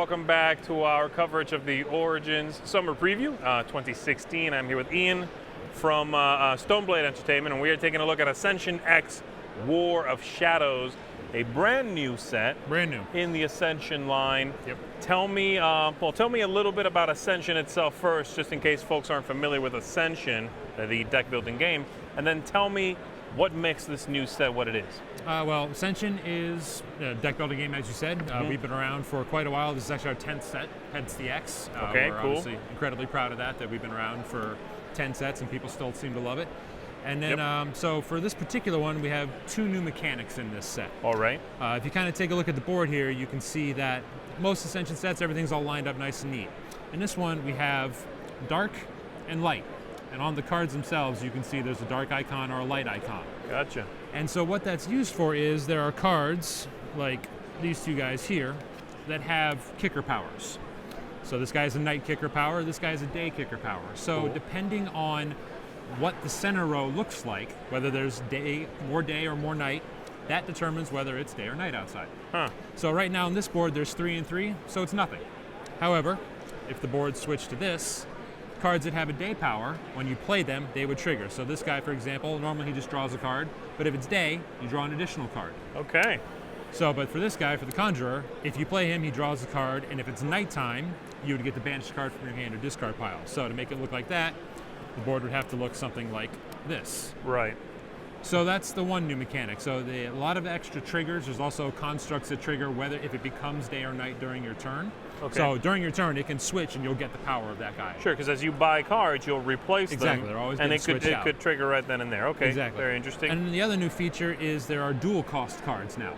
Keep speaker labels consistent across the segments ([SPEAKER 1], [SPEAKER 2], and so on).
[SPEAKER 1] welcome back to our coverage of the Origins Summer Preview 2016. I'm here with Ian from Strongblade Entertainment, and we are taking a look at Ascension X War of Shadows, a brand new set.
[SPEAKER 2] Brand new.
[SPEAKER 1] In the Ascension line.
[SPEAKER 2] Yep.
[SPEAKER 1] Tell me a little bit about Ascension itself first, just in case folks aren't familiar with Ascension, the deck building game, and then tell me what makes this new set what it is.
[SPEAKER 2] Well, Ascension is a deck building game, as you said. We've been around for quite a while. This is actually our 10th set, hence the X.
[SPEAKER 1] Okay,
[SPEAKER 2] we're
[SPEAKER 1] cool.
[SPEAKER 2] Obviously incredibly proud of that we've been around for 10 sets and people still seem to love it. And then, so for this particular one, we have two new mechanics in this set.
[SPEAKER 1] All right.
[SPEAKER 2] If you kind of take a look at the board here, you can see that most Ascension sets, everything's all lined up nice and neat. In this one, we have dark and light. And on the cards themselves, you can see there's a dark icon or a light icon.
[SPEAKER 1] Gotcha.
[SPEAKER 2] And so what that's used for is there are cards, like these two guys here, that have kicker powers. So this guy's a night kicker power, this guy's a day kicker power. So depending on what the center row looks like, whether there's more day or more night, that determines whether it's day or night outside.
[SPEAKER 1] Huh.
[SPEAKER 2] So right now on this board, there's 3 and 3, so it's nothing. However, if the board switched to this, cards that have a day power, when you play them, they would trigger. So this guy, for example, normally he just draws a card, but if it's day, you draw an additional card.
[SPEAKER 1] Okay.
[SPEAKER 2] So, but for this guy, for the Conjurer, if you play him, he draws a card, and if it's nighttime, you would get the banished card from your hand or discard pile. So to make it look like that, the board would have to look something like this.
[SPEAKER 1] Right.
[SPEAKER 2] So that's the one new mechanic. So a lot of extra triggers. There's also constructs that trigger whether if it becomes day or night during your turn.
[SPEAKER 1] Okay.
[SPEAKER 2] So during your turn, it can switch and you'll get the power of that guy.
[SPEAKER 1] Sure, because as you buy cards, you'll replace
[SPEAKER 2] Exactly.
[SPEAKER 1] them.
[SPEAKER 2] They're always
[SPEAKER 1] and
[SPEAKER 2] getting
[SPEAKER 1] it
[SPEAKER 2] switched out.
[SPEAKER 1] could trigger right then and there. Okay.
[SPEAKER 2] Exactly.
[SPEAKER 1] Very interesting.
[SPEAKER 2] And then the other new feature is there are dual cost cards now.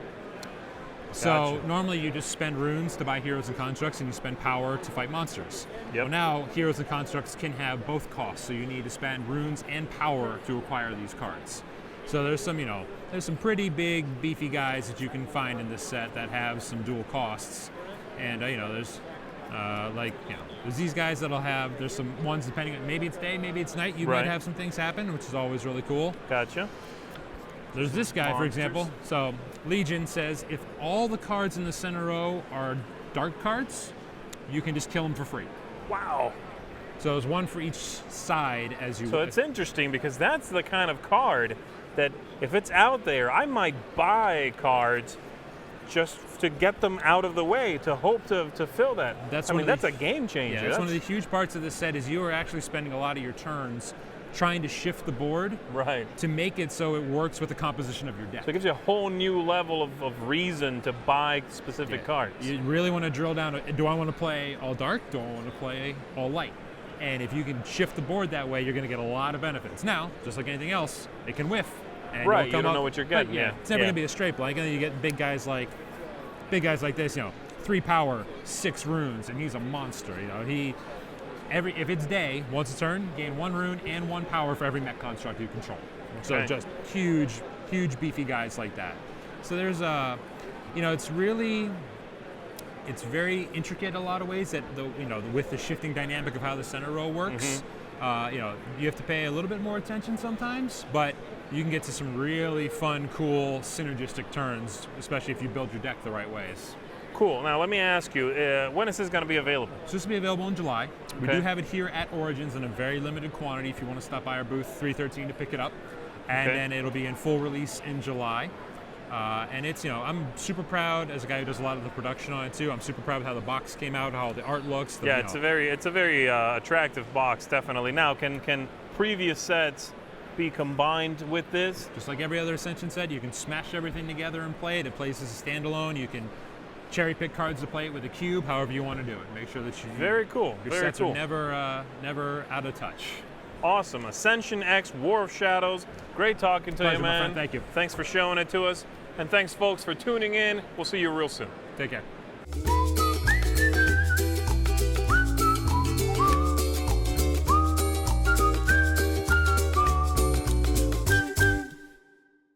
[SPEAKER 2] So
[SPEAKER 1] Gotcha.
[SPEAKER 2] normally you just spend runes to buy heroes and constructs, and you spend power to fight monsters.
[SPEAKER 1] Yep.
[SPEAKER 2] Well, now heroes and constructs can have both costs, so you need to spend runes and power to acquire these cards. So there's some pretty big beefy guys that you can find in this set that have some dual costs, and there's there's these guys that'll have. There's some ones depending on maybe it's day, maybe it's night. You might have some things happen, which is always really cool.
[SPEAKER 1] Gotcha.
[SPEAKER 2] There's this guy, for
[SPEAKER 1] Monsters.
[SPEAKER 2] example. So Legion says if all the cards in the center row are dark cards, you can just kill them for free.
[SPEAKER 1] Wow.
[SPEAKER 2] So there's one for each side as you.
[SPEAKER 1] So it's interesting because that's the kind of card that if it's out there, I might buy cards just to get them out of the way to hope to fill that.
[SPEAKER 2] That's
[SPEAKER 1] that's a game changer.
[SPEAKER 2] Yeah, that's one of the huge parts of this set is you are actually spending a lot of your turns trying to shift the board to make it so it works with the composition of your deck.
[SPEAKER 1] So it gives you a whole new level of reason to buy specific cards.
[SPEAKER 2] You really want to drill down, do I want to play all dark? Do I want to play all light? And if you can shift the board that way, you're going to get a lot of benefits. Now, just like anything else, it can whiff. And
[SPEAKER 1] Right, you don't know what you're getting.
[SPEAKER 2] Yeah, it's never going to be a straight blank. And then you get big guys like this, 3 power, 6 runes, and he's a monster. If it's day, once a turn, gain 1 rune and 1 power for every mech construct you control. So just huge beefy guys like that. So there's it's very intricate in a lot of ways that with the shifting dynamic of how the center row works. You have to pay a little bit more attention sometimes, but you can get to some really fun, cool, synergistic turns, especially if you build your deck the right ways.
[SPEAKER 1] Cool. Now let me ask you, when is this going to be available?
[SPEAKER 2] So this will be available in July. We do have it here at Origins in a very limited quantity if you want to stop by our booth 313 to pick it up. And then it'll be in full release in July. And it's, I'm super proud as a guy who does a lot of the production on it too. I'm super proud of how the box came out, how the art looks.
[SPEAKER 1] It's a very attractive box, definitely. Now, can previous sets be combined with this?
[SPEAKER 2] Just like every other Ascension set, you can smash everything together and play it. It plays as a standalone. You can cherry pick cards to play it with a cube, however you want to do it. Make sure that
[SPEAKER 1] very cool.
[SPEAKER 2] Your sets are never out of touch.
[SPEAKER 1] Awesome. Ascension X War of Shadows. Great talking to
[SPEAKER 2] Pleasure,
[SPEAKER 1] you,
[SPEAKER 2] my
[SPEAKER 1] man.
[SPEAKER 2] friend. Thank you.
[SPEAKER 1] Thanks for showing it to us. And thanks, folks, for tuning in. We'll see you real soon.
[SPEAKER 2] Take care.